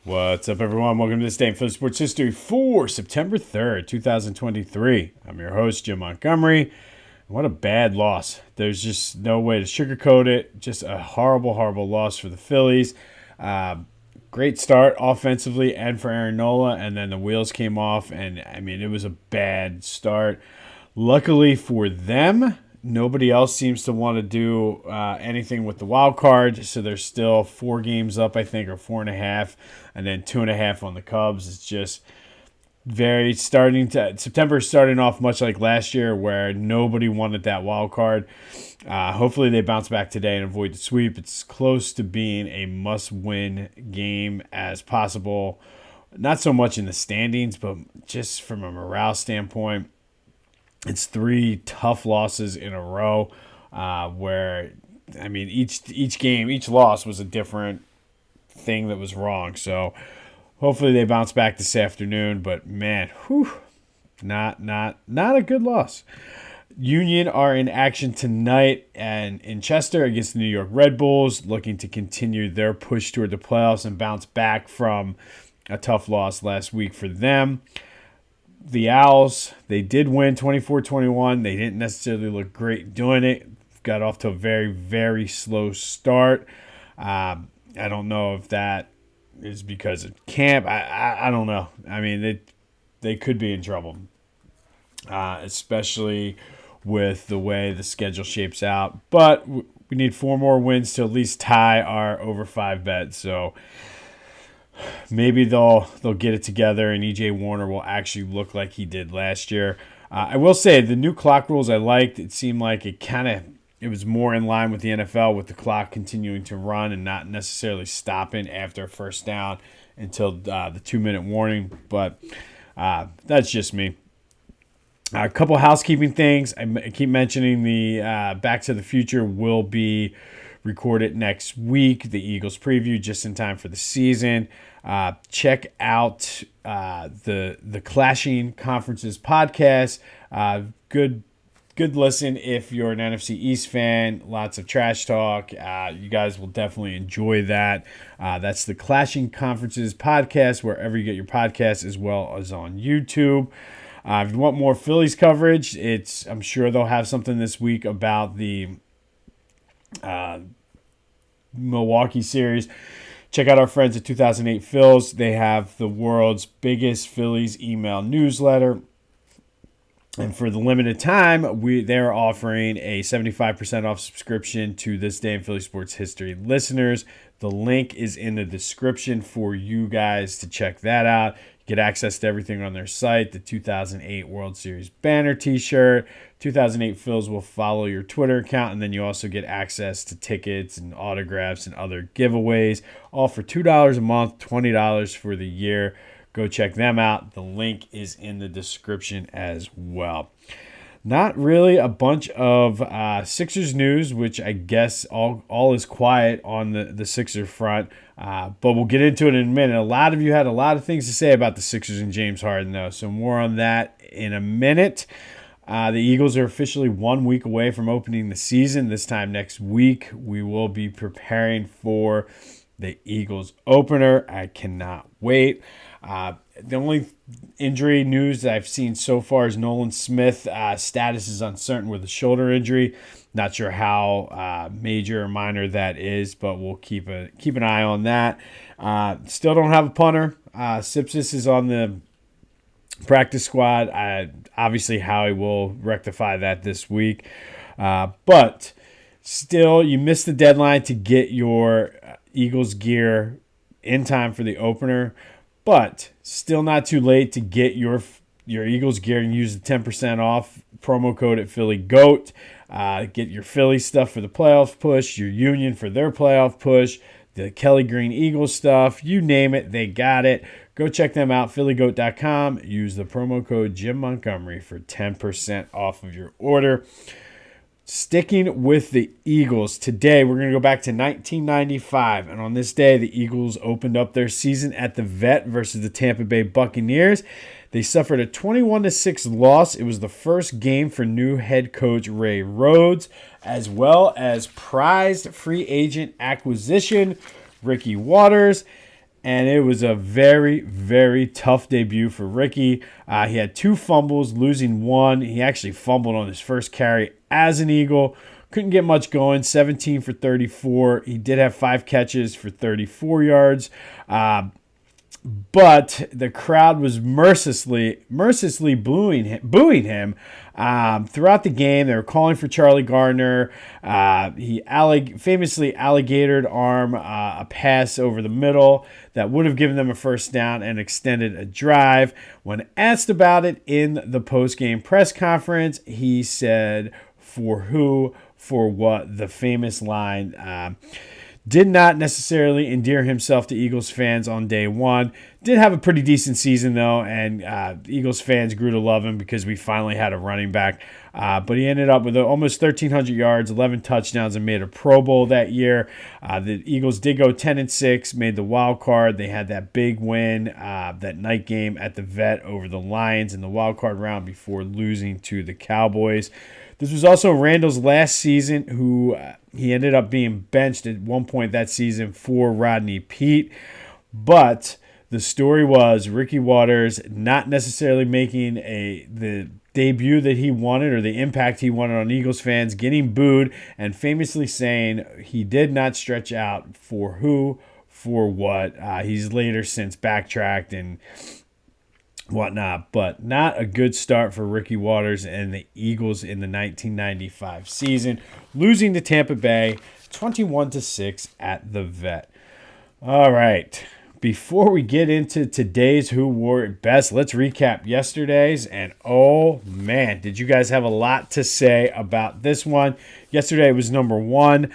What's up, everyone? Welcome to this day in Philly Sports History for September 3rd, 2023. I'm your host, Jim Montgomery. What a bad loss. There's just no way to sugarcoat it. Just a horrible, horrible loss for the Phillies. Great start offensively and for Aaron Nola, and then the wheels came off, and it was a bad start. Luckily for them, nobody else seems to want to do anything with the wild card, so they're still 4 games up, I think, or 4.5, and then 2.5 on the Cubs. It's just September starting off much like last year, where nobody wanted that wild card. Hopefully they bounce back today and avoid the sweep. It's close to being a must-win game as possible. Not so much in the standings, but just from a morale standpoint. It's 3 tough losses in a row, where each loss was a different thing that was wrong. So hopefully they bounce back this afternoon. But man, not a good loss. Union are in action tonight and in Chester against the New York Red Bulls, looking to continue their push toward the playoffs and bounce back from a tough loss last week for them. The Owls, they did win 24-21. They didn't necessarily look great doing it. Got off to a very, very slow start. I don't know if that is because of camp. I don't know. They could be in trouble, especially with the way the schedule shapes out. But we need 4 more wins to at least tie our over 5 bet. So maybe they'll get it together and E.J. Warner will actually look like he did last year. I will say the new clock rules I liked. It seemed like it was more in line with the NFL, with the clock continuing to run and not necessarily stopping after a first down until the 2-minute warning. But that's just me. A couple housekeeping things. I keep mentioning the Back to the Future will be recorded next week. The Eagles preview just in time for the season. Check out the Clashing Conferences podcast. Good listen if you're an NFC East fan. Lots of trash talk. You guys will definitely enjoy that. That's the Clashing Conferences podcast, wherever you get your podcasts, as well as on YouTube. If you want more Phillies coverage, I'm sure they'll have something this week about the Milwaukee series. Check out our friends at 2008 Phils. They have the world's biggest Phillies email newsletter. And for the limited time, they're offering a 75% off subscription to This Day in Philly Sports History listeners. The link is in the description for you guys to check that out. Get access to everything on their site, the 2008 World Series banner t-shirt. 2008 Phils will follow your Twitter account, and then you also get access to tickets and autographs and other giveaways, all for $2 a month, $20 for the year. Go check them out. The link is in the description as well. Not really a bunch of Sixers news, which I guess all is quiet on the Sixers front. But we'll get into it in a minute. A lot of you had a lot of things to say about the Sixers and James Harden, though. So more on that in a minute. The Eagles are officially 1 week away from opening the season. This time next week, we will be preparing for the Eagles opener. I cannot wait. The only injury news that I've seen so far is Nolan Smith. Status is uncertain with a shoulder injury. Not sure how major or minor that is, but we'll keep an eye on that. Still don't have a punter. Sipsis is on the practice squad. Obviously, Howie will rectify that this week. But still, you missed the deadline to get your Eagles gear in time for the opener. But still not too late to get your Eagles gear and use the 10% off promo code at Philly Goat. Get your Philly stuff for the playoff push, your Union for their playoff push, the Kelly Green Eagles stuff, you name it, they got it. Go check them out, phillygoat.com. Use the promo code Jim Montgomery for 10% off of your order. Sticking with the Eagles, today we're going to go back to 1995. And on this day, the Eagles opened up their season at the Vet versus the Tampa Bay Buccaneers. They suffered a 21-6 loss. It was the first game for new head coach Ray Rhodes, as well as prized free agent acquisition Ricky Waters. and it was a very, very tough debut for Ricky. He had 2 fumbles, losing 1. He actually fumbled on his first carry as an Eagle. Couldn't get much going, 17 for 34. He did have 5 catches for 34 yards. But the crowd was mercilessly booing him throughout the game. They were calling for Charlie Gardner. He famously alligatored arm a pass over the middle that would have given them a first down and extended a drive. When asked about it in the post-game press conference, he said, "For who, for what?" The famous line. Did not necessarily endear himself to Eagles fans on day one. Did have a pretty decent season, though, and Eagles fans grew to love him because we finally had a running back. But he ended up with almost 1,300 yards, 11 touchdowns, and made a Pro Bowl that year. The Eagles did go 10-6, made the wild card. They had that big win, that night game at the Vet over the Lions in the wild card round before losing to the Cowboys. This was also Randall's last season, who he ended up being benched at one point that season for Rodney Peete. But the story was Ricky Watters not necessarily making the debut that he wanted or the impact he wanted on Eagles fans, getting booed, and famously saying he did not stretch out for who, for what. He's later since backtracked and whatnot, but not a good start for Ricky Watters and the Eagles in the 1995 season, losing to Tampa Bay 21-6 at the Vet. All right, before we get into today's Who Wore It Best, let's recap yesterday's. And oh man, did you guys have a lot to say about this one? Yesterday was number 1.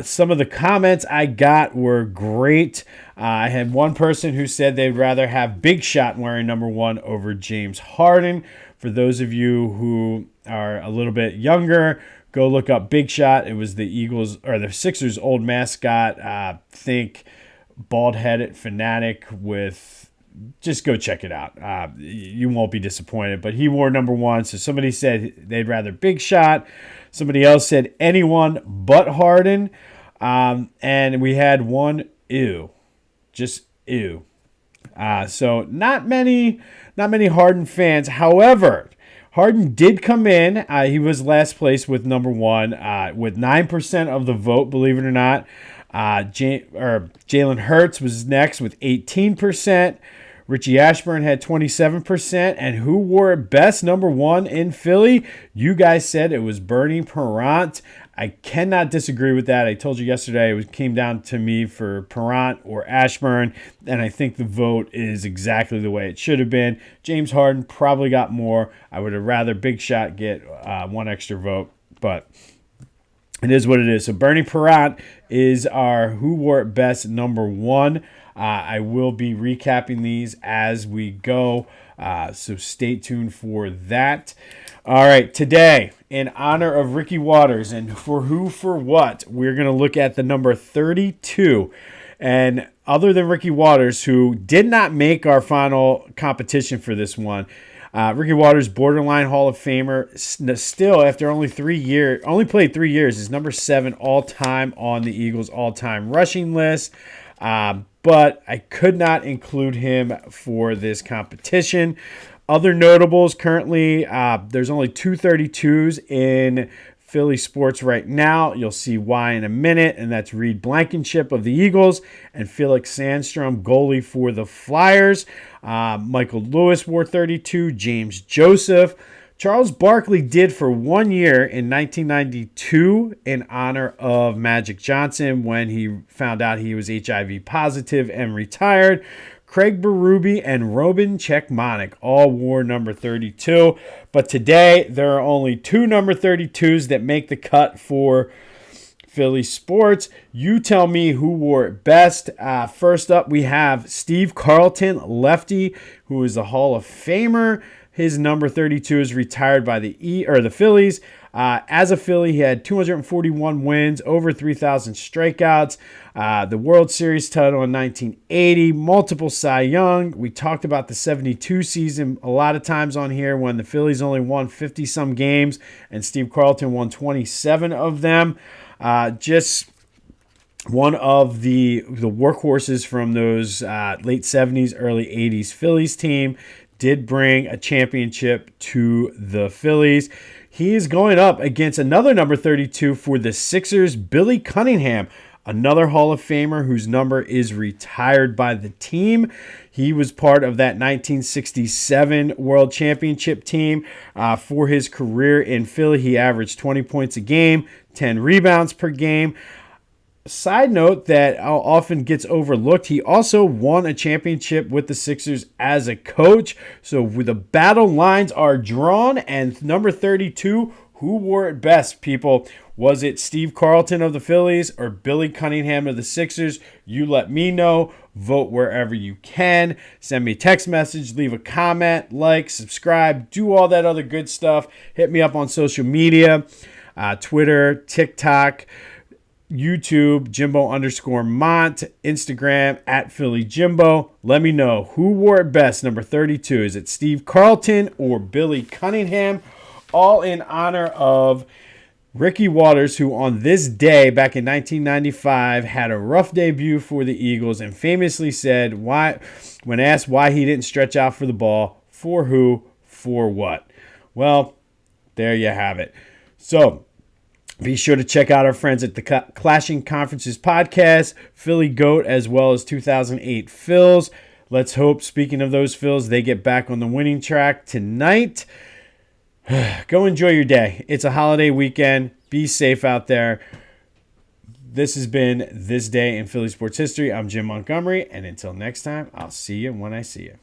Some of the comments I got were great. I had one person who said they'd rather have Big Shot wearing number 1 over James Harden. For those of you who are a little bit younger, go look up Big Shot. It was the Eagles or the Sixers' old mascot. Think bald-headed fanatic with. Just go check it out. You won't be disappointed. But he wore number 1. So somebody said they'd rather Big Shot. Somebody else said anyone but Harden. And we had one ew. Just ew. So not many Harden fans. However, Harden did come in. He was last place with number 1 with 9% of the vote, believe it or not. Jalen Hurts was next with 18%. Richie Ashburn had 27%. And who wore it best, number 1 in Philly? You guys said it was Bernie Parent. I cannot disagree with that. I told you yesterday it came down to me for Parent or Ashburn, and I think the vote is exactly the way it should have been. James Harden probably got more. I would have rather Big Shot get 1 extra vote, but it is what it is. So Bernie Parent is our Who Wore It Best number 1. I will be recapping these as we go, so stay tuned for that. All right, today, in honor of Ricky Watters and for who, for what, we're going to look at the number 32. And other than Ricky Watters, who did not make our final competition for this one, Ricky Watters, borderline Hall of Famer, still after only played 3 years, is number 7 all-time on the Eagles' all-time rushing list. But I could not include him for this competition. Other notables currently, there's only 232s in Philly sports right now. You'll see why in a minute, and that's Reed Blankenship of the Eagles and Felix Sandstrom, goalie for the Flyers. Michael Lewis wore 32, James Joseph. Charles Barkley did for 1 year in 1992 in honor of Magic Johnson when he found out he was HIV positive and retired. Craig Berube and Robin Czechmanek all wore number 32. But today, there are only 2 number 32s that make the cut for Philly sports. You tell me who wore it best. First up, we have Steve Carlton, lefty, who is a Hall of Famer. His number 32 is retired by the Phillies. As a Philly, he had 241 wins, over 3,000 strikeouts, the World Series title in 1980, multiple Cy Young. We talked about the 72 season a lot of times on here when the Phillies only won 50-some games and Steve Carlton won 27 of them. Just one of the workhorses from those late 70s, early 80s Phillies team, did bring a championship to the Phillies. He is going up against another number 32 for the Sixers, Billy Cunningham, another Hall of Famer whose number is retired by the team. He was part of that 1967 World Championship team. For his career in Philly, he averaged 20 points a game, 10 rebounds per game. Side note that often gets overlooked, he also won a championship with the Sixers as a coach. So the battle lines are drawn, and number 32, who wore it best, people? Was it Steve Carlton of the Phillies or Billy Cunningham of the Sixers? You let me know. Vote wherever you can. Send me a text message, leave a comment, like, subscribe, do all that other good stuff. Hit me up on social media, Twitter, TikTok, YouTube, Jimbo_Mont, Instagram at Philly Jimbo. Let me know who wore it best, number 32. Is it Steve Carlton or Billy Cunningham? All in honor of Ricky Waters, who on this day back in 1995 had a rough debut for the Eagles and famously said, "Why?" when asked why he didn't stretch out for the ball, for who, for what? Well, there you have it. So, be sure to check out our friends at the Clashing Conferences podcast, Philly GOAT, as well as 2008 Phils. Let's hope, speaking of those Phils, they get back on the winning track tonight. Go enjoy your day. It's a holiday weekend. Be safe out there. This has been This Day in Philly Sports History. I'm Jim Montgomery, and until next time, I'll see you when I see you.